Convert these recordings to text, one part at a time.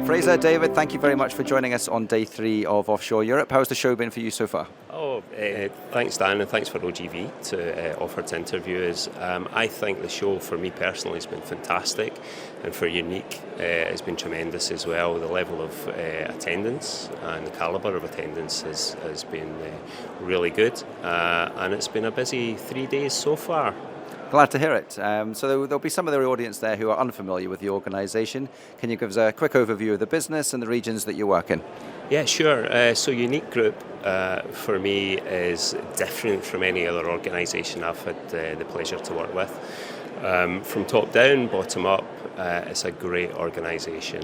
Fraser, David, thank you very much for joining us on day 3 of Offshore Europe. How's the show been for you so far? Thanks Dan, and thanks for OGV to offer to interview us. I think the show for me personally has been fantastic, and for Unique has been tremendous as well. The level of attendance and the calibre of attendance has been really good, and it's been a busy 3 days so far. Glad to hear it. So there'll be some of the audience there who are unfamiliar with the organisation. Can you give us a quick overview of the business and the regions that you work in? Yeah, sure. So Unique Group for me is different from any other organisation I've had the pleasure to work with. From top down, bottom up, it's a great organisation.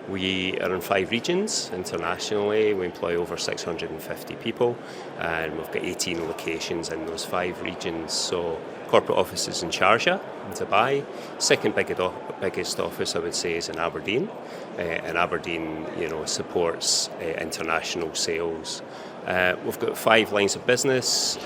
We are in 5 regions internationally. We employ over 650 people, and we've got 18 locations in those 5 regions. So corporate offices in Sharjah, in Dubai. Second biggest office, I would say, is in Aberdeen. And Aberdeen, supports international sales. We've got 5 lines of business.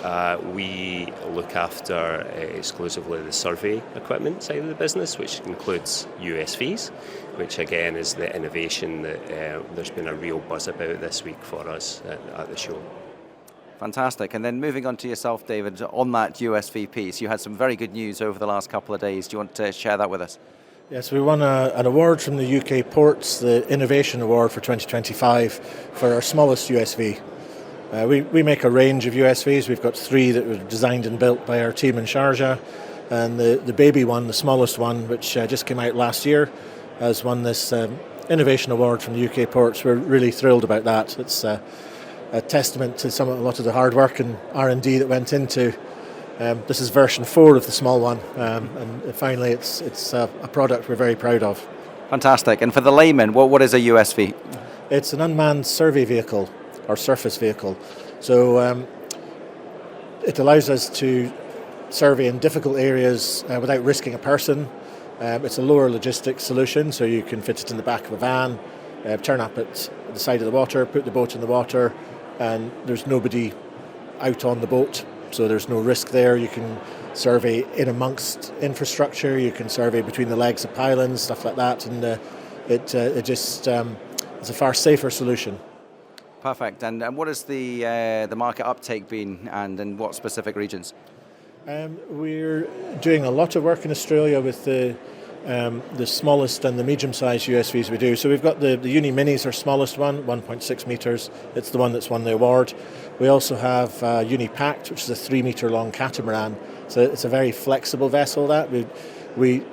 We look after exclusively the survey equipment side of the business, which includes USVs, which again is the innovation that there's been a real buzz about this week for us at the show. Fantastic. And then moving on to yourself, David, on that USV piece, you had some very good news over the last couple of days. Do you want to share that with us? Yes, we won an award from the UK Ports, the Innovation Award for 2025, for our smallest USV. We make a range of USVs. We've got 3 that were designed and built by our team in Sharjah, and the baby one, the smallest one, which just came out last year, has won this Innovation Award from the UK Ports. We're really thrilled about that. It's a testament to a lot of the hard work and R&D that went into. This is version 4 of the small one, and finally it's a product we're very proud of. Fantastic. And for the layman, what is a USV? It's an unmanned survey vehicle, or surface vehicle. So it allows us to survey in difficult areas without risking a person. It's a lower logistics solution, so you can fit it in the back of a van, turn up at the side of the water, put the boat in the water, and there's nobody out on the boat, so there's no risk there. You can survey in amongst infrastructure, you can survey between the legs of pylons, stuff like that, and it's a far safer solution. Perfect. And what has the market uptake been, and in what specific regions? We're doing a lot of work in Australia with the smallest and the medium-sized USVs we do. So we've got the Uni-Mini is our smallest one, 1.6 metres. It's the one that's won the award. We also have Uni-Pact, which is a 3-metre-long catamaran. So it's a very flexible vessel. That we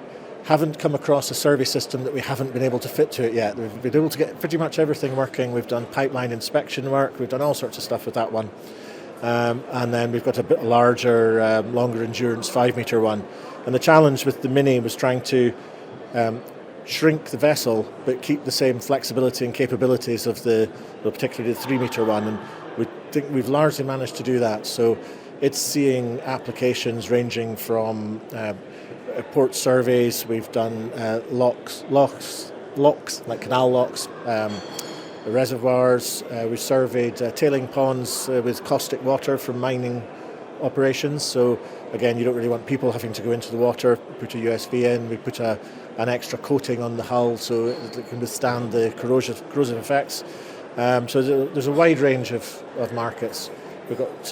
haven't come across a survey system that we haven't been able to fit to it yet. We've been able to get pretty much everything working. We've done pipeline inspection work. We've done all sorts of stuff with that one. And then we've got a bit larger, longer endurance 5-metre one. And the challenge with the Mini was trying to shrink the vessel but keep the same flexibility and capabilities of particularly the 3-metre one. And we think we've largely managed to do that. So it's seeing applications ranging from port surveys. We've done locks like canal locks, reservoirs. We surveyed tailing ponds with caustic water from mining operations. So again, you don't really want people having to go into the water, put a USV in. We put an extra coating on the hull so it can withstand the corrosive effects. So there's a wide range of markets. We've got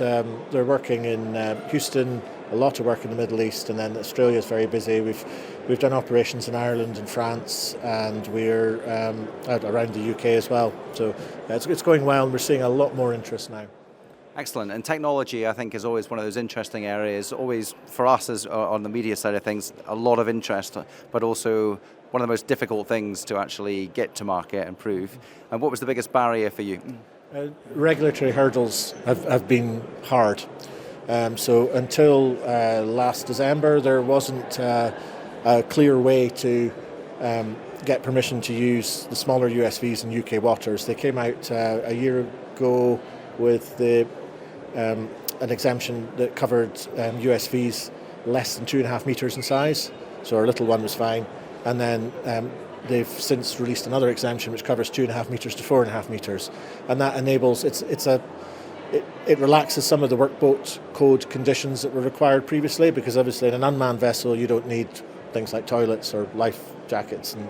they're working in Houston, a lot of work in the Middle East, and then Australia is very busy. We've done operations in Ireland and France, and we're out around the UK as well. So it's going well, and we're seeing a lot more interest now. Excellent. And technology, I think, is always one of those interesting areas. Always for us, as on the media side of things, a lot of interest, but also one of the most difficult things to actually get to market and prove. And what was the biggest barrier for you? Regulatory hurdles have been hard. So until last December, there wasn't a clear way to get permission to use the smaller USVs in UK waters. They came out a year ago with an exemption that covered USVs less than 2.5 metres in size. So our little one was fine. And then they've since released another exemption which covers 2.5 metres to 4.5 metres. And that enables, it relaxes some of the workboat code conditions that were required previously, because obviously in an unmanned vessel you don't need things like toilets or life jackets, and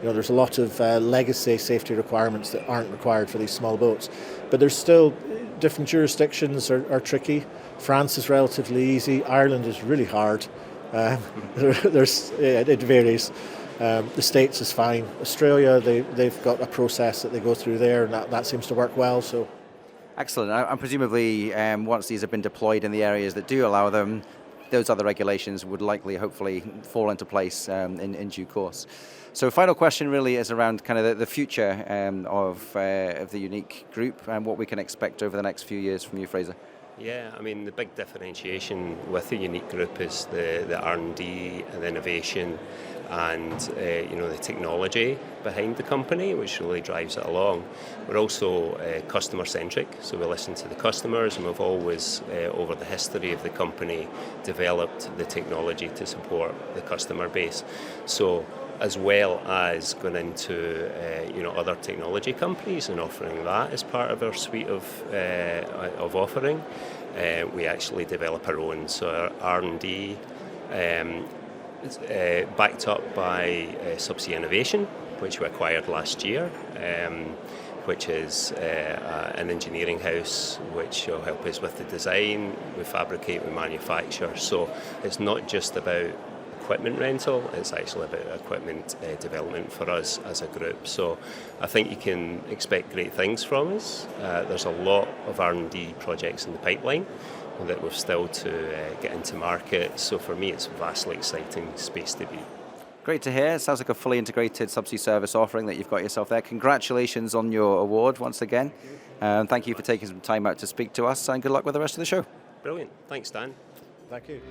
there's a lot of legacy safety requirements that aren't required for these small boats. But there's still different jurisdictions are tricky. France is relatively easy. Ireland is really hard. It varies. The States is fine. Australia, they've got a process that they go through there, and that seems to work well. So, excellent. And presumably, once these have been deployed in the areas that do allow them, those other regulations would likely, hopefully, fall into place in due course. So, final question really is around kind of the future of the Unique Group and what we can expect over the next few years from you, Fraser. Yeah, I mean, the big differentiation with the Unique Group is the R&D and the innovation and the technology behind the company, which really drives it along. We're also customer-centric, so we listen to the customers, and we've always, over the history of the company, developed the technology to support the customer base. So, as well as going into other technology companies and offering that as part of our suite of offering, we actually develop our own. So our R&D backed up by Subsea Innovation, which we acquired last year, which is an engineering house which will help us with the design. We fabricate, we manufacture. So it's not just about equipment rental, it's actually about equipment development for us as a group. So I think you can expect great things from us. There's a lot of R&D projects in the pipeline that we've still to get into market. So for me, it's a vastly exciting space to be. Great to hear. It sounds like a fully integrated subsea service offering that you've got yourself there. Congratulations on your award once again. Thank you for taking some time out to speak to us, and good luck with the rest of the show. Brilliant. Thanks, Dan. Thank you.